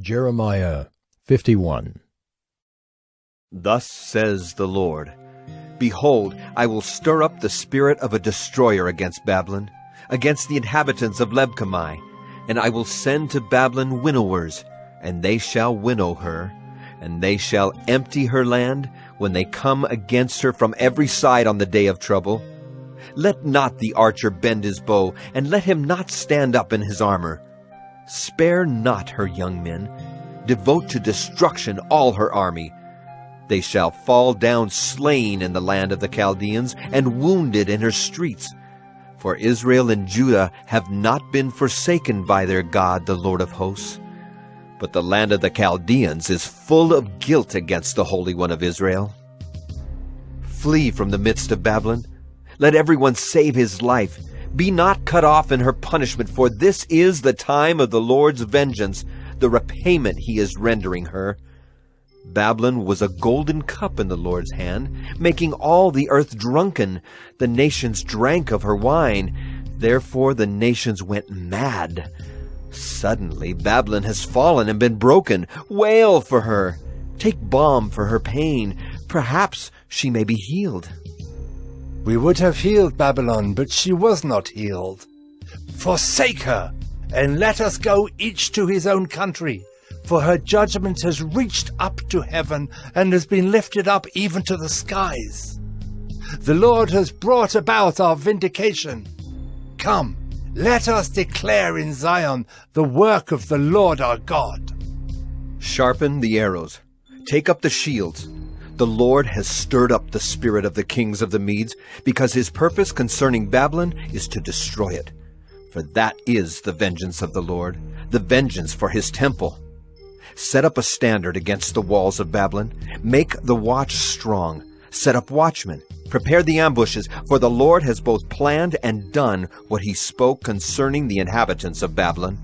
Jeremiah 51. Thus says the Lord, Behold, I will stir up the spirit of a destroyer against Babylon, against the inhabitants of Lebkamai, and I will send to Babylon winnowers, and they shall winnow her, and they shall empty her land when they come against her from every side on the day of trouble. Let not the archer bend his bow, and let him not stand up in his armor. Spare not her young men. Devote to destruction all her army. They shall fall down slain in the land of the Chaldeans, and wounded in her streets. For Israel and Judah have not been forsaken by their God, the Lord of hosts. But the land of the Chaldeans is full of guilt against the Holy One of Israel. Flee from the midst of Babylon. Let everyone save his life. Be not cut off in her punishment, for this is the time of the Lord's vengeance, the repayment he is rendering her. Babylon was a golden cup in the Lord's hand, making all the earth drunken. The nations drank of her wine. Therefore the nations went mad. Suddenly Babylon has fallen and been broken. Wail for her. Take balm for her pain. Perhaps she may be healed. We would have healed Babylon, but she was not healed. Forsake her, and let us go each to his own country, for her judgment has reached up to heaven, and has been lifted up even to the skies. The Lord has brought about our vindication. Come, let us declare in Zion the work of the Lord our God. Sharpen the arrows. Take up the shields. The Lord has stirred up the spirit of the kings of the Medes, because his purpose concerning Babylon is to destroy it. For that is the vengeance of the Lord, the vengeance for his temple. Set up a standard against the walls of Babylon. Make the watch strong. Set up watchmen. Prepare the ambushes, for the Lord has both planned and done what he spoke concerning the inhabitants of Babylon.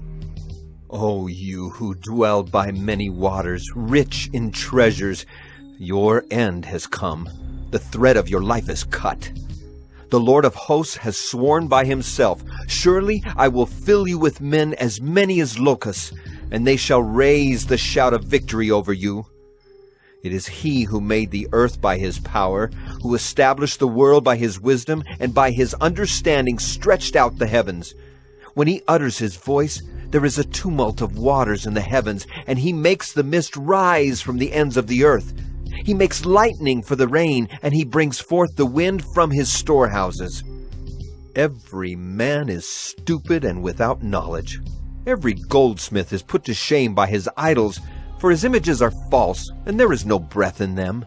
O you who dwell by many waters, rich in treasures, your end has come. The thread of your life is cut. The Lord of hosts has sworn by himself, Surely I will fill you with men as many as locusts, and they shall raise the shout of victory over you. It is he who made the earth by his power, who established the world by his wisdom, and by his understanding stretched out the heavens. When he utters his voice, there is a tumult of waters in the heavens, and he makes the mist rise from the ends of the earth. He makes lightning for the rain, and he brings forth the wind from his storehouses. Every man is stupid and without knowledge. Every goldsmith is put to shame by his idols, for his images are false, and there is no breath in them.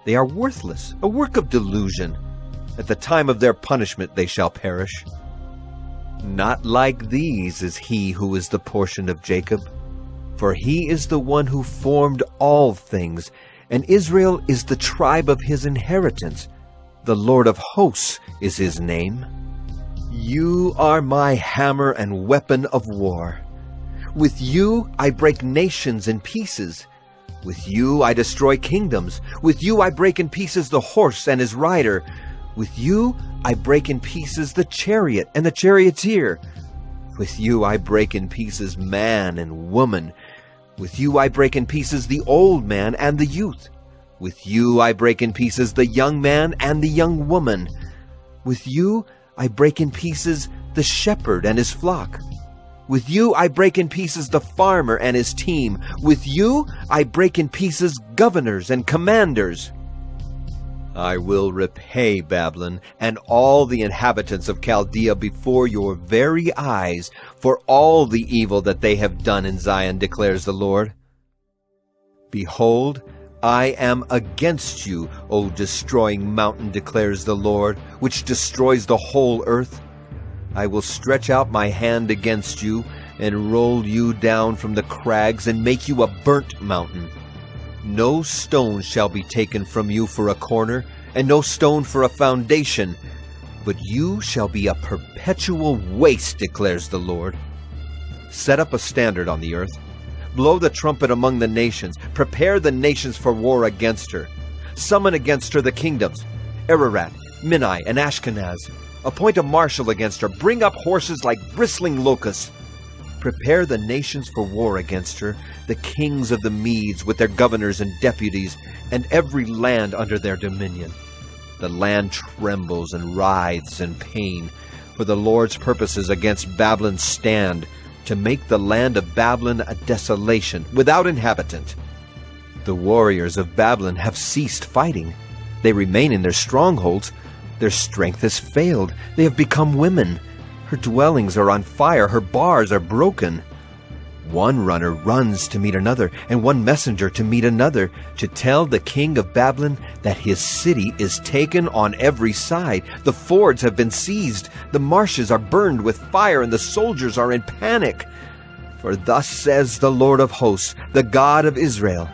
They are worthless, a work of delusion. At the time of their punishment they shall perish. Not like these is he who is the portion of Jacob, for he is the one who formed all things, and Israel is the tribe of his inheritance. The Lord of hosts is his name. You are my hammer and weapon of war. With you I break nations in pieces. With you I destroy kingdoms. With you I break in pieces the horse and his rider. With you I break in pieces the chariot and the charioteer. With you I break in pieces man and woman. With you I break in pieces the old man and the youth. With you I break in pieces the young man and the young woman. With you I break in pieces the shepherd and his flock. With you I break in pieces the farmer and his team. With you I break in pieces governors and commanders. I will repay Babylon and all the inhabitants of Chaldea before your very eyes for all the evil that they have done in Zion, declares the Lord. Behold, I am against you, O destroying mountain, declares the Lord, which destroys the whole earth. I will stretch out my hand against you and roll you down from the crags and make you a burnt mountain. No stone shall be taken from you for a corner, and no stone for a foundation, but you shall be a perpetual waste, declares the Lord. Set up a standard on the earth. Blow the trumpet among the nations. Prepare the nations for war against her. Summon against her the kingdoms, Ararat, Minai, and Ashkenaz. Appoint a marshal against her. Bring up horses like bristling locusts. Prepare the nations for war against her, the kings of the Medes with their governors and deputies, and every land under their dominion. The land trembles and writhes in pain, for the Lord's purposes against Babylon stand, to make the land of Babylon a desolation, without inhabitant. The warriors of Babylon have ceased fighting. They remain in their strongholds. Their strength has failed. They have become women. Her dwellings are on fire. Her bars are broken. One runner runs to meet another, and one messenger to meet another, to tell the king of Babylon that his city is taken on every side. The fords have been seized. The marshes are burned with fire, and the soldiers are in panic. For thus says the Lord of hosts, the God of Israel,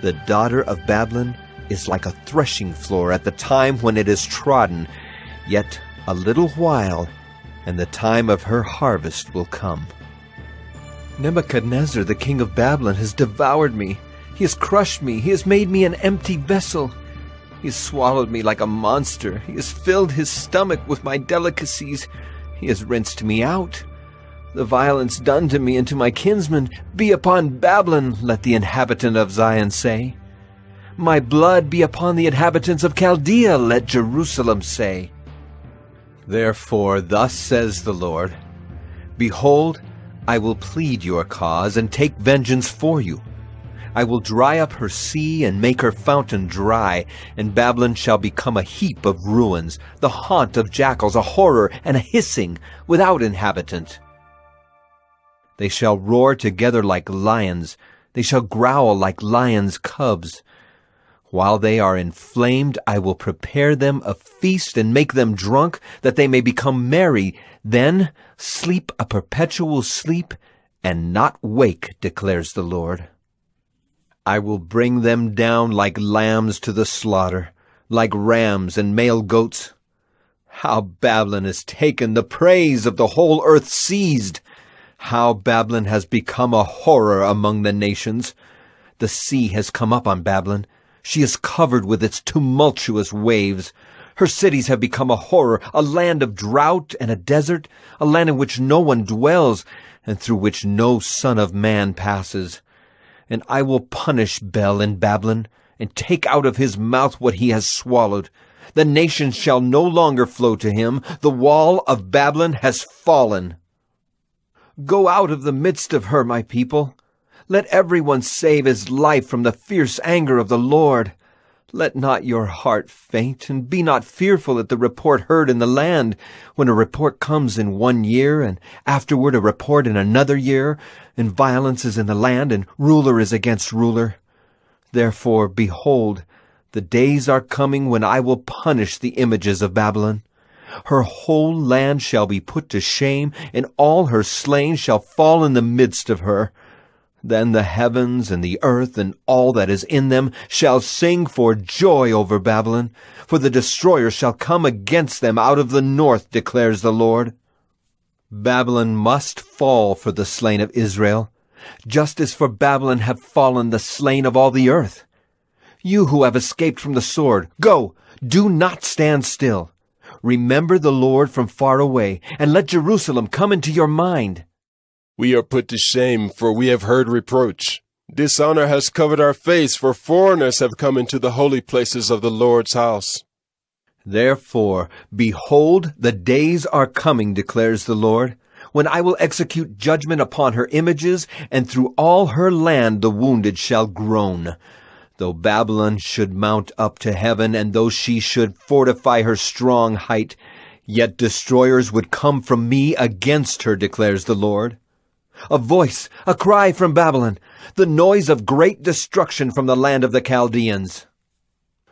the daughter of Babylon is like a threshing floor at the time when it is trodden. Yet a little while, and the time of her harvest will come. Nebuchadnezzar, the king of Babylon, has devoured me. He has crushed me. He has made me an empty vessel. He has swallowed me like a monster. He has filled his stomach with my delicacies. He has rinsed me out. The violence done to me and to my kinsmen be upon Babylon, let the inhabitant of Zion say. My blood be upon the inhabitants of Chaldea, let Jerusalem say. Therefore thus says the Lord, Behold, I will plead your cause and take vengeance for you. I will dry up her sea and make her fountain dry, and Babylon shall become a heap of ruins, the haunt of jackals, a horror and a hissing, without inhabitant. They shall roar together like lions, they shall growl like lions' cubs. While they are inflamed, I will prepare them a feast and make them drunk, that they may become merry. Then sleep a perpetual sleep, and not wake, declares the Lord. I will bring them down like lambs to the slaughter, like rams and male goats. How Babylon is taken, the praise of the whole earth seized. How Babylon has become a horror among the nations. The sea has come up on Babylon. She is covered with its tumultuous waves. Her cities have become a horror, a land of drought and a desert, a land in which no one dwells, and through which no son of man passes. And I will punish Bel in Babylon, and take out of his mouth what he has swallowed. The nations shall no longer flow to him. The wall of Babylon has fallen. Go out of the midst of her, my people. Let everyone save his life from the fierce anger of the Lord. Let not your heart faint, and be not fearful at the report heard in the land, when a report comes in 1 year, and afterward a report in another year, and violence is in the land, and ruler is against ruler. Therefore, behold, the days are coming when I will punish the images of Babylon. Her whole land shall be put to shame, and all her slain shall fall in the midst of her. Then the heavens and the earth and all that is in them shall sing for joy over Babylon, for the destroyer shall come against them out of the north, declares the Lord. Babylon must fall for the slain of Israel, just as for Babylon have fallen the slain of all the earth. You who have escaped from the sword, go, do not stand still. Remember the Lord from far away, and let Jerusalem come into your mind. We are put to shame, for we have heard reproach. Dishonor has covered our face, for foreigners have come into the holy places of the Lord's house. Therefore, behold, the days are coming, declares the Lord, when I will execute judgment upon her images, and through all her land the wounded shall groan. Though Babylon should mount up to heaven, and though she should fortify her strong height, yet destroyers would come from me against her, declares the Lord. A voice, a cry from Babylon, the noise of great destruction from the land of the Chaldeans.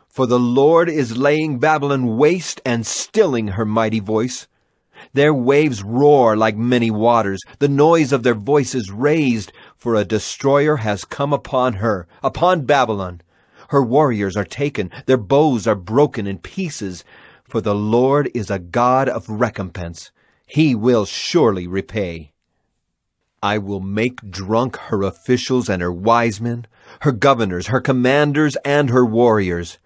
For the Lord is laying Babylon waste and stilling her mighty voice. Their waves roar like many waters. The noise of their voice is raised, for a destroyer has come upon her, upon Babylon. Her warriors are taken, their bows are broken in pieces, for the Lord is a God of recompense. He will surely repay. I will make drunk her officials and her wise men, her governors, her commanders, and her warriors.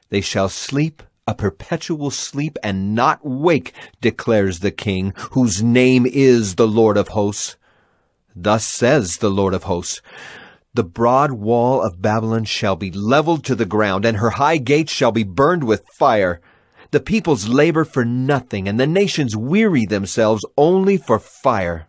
They shall sleep a perpetual sleep and not wake, declares the King, whose name is the Lord of hosts. Thus says the Lord of hosts, the broad wall of Babylon shall be leveled to the ground, and her high gates shall be burned with fire. The peoples labor for nothing, and the nations weary themselves only for fire.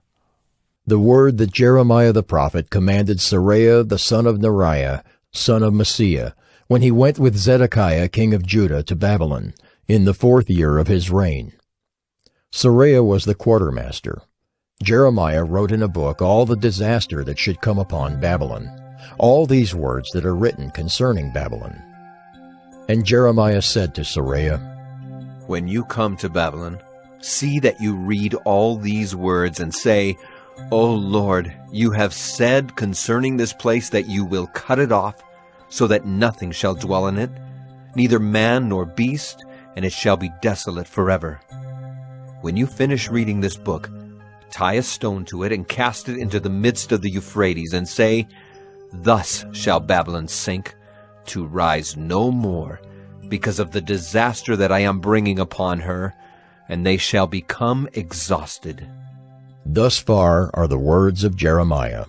The word that Jeremiah the prophet commanded Seraiah the son of Neriah, son of Maaseiah, when he went with Zedekiah king of Judah to Babylon, in the 4th year of his reign. Seraiah was the quartermaster. Jeremiah wrote in a book all the disaster that should come upon Babylon, all these words that are written concerning Babylon. And Jeremiah said to Seraiah, When you come to Babylon, see that you read all these words and say, O Lord, you have said concerning this place that you will cut it off, so that nothing shall dwell in it, neither man nor beast, and it shall be desolate forever. When you finish reading this book, tie a stone to it and cast it into the midst of the Euphrates, and say, Thus shall Babylon sink, to rise no more, because of the disaster that I am bringing upon her, and they shall become exhausted. Thus far are the words of Jeremiah.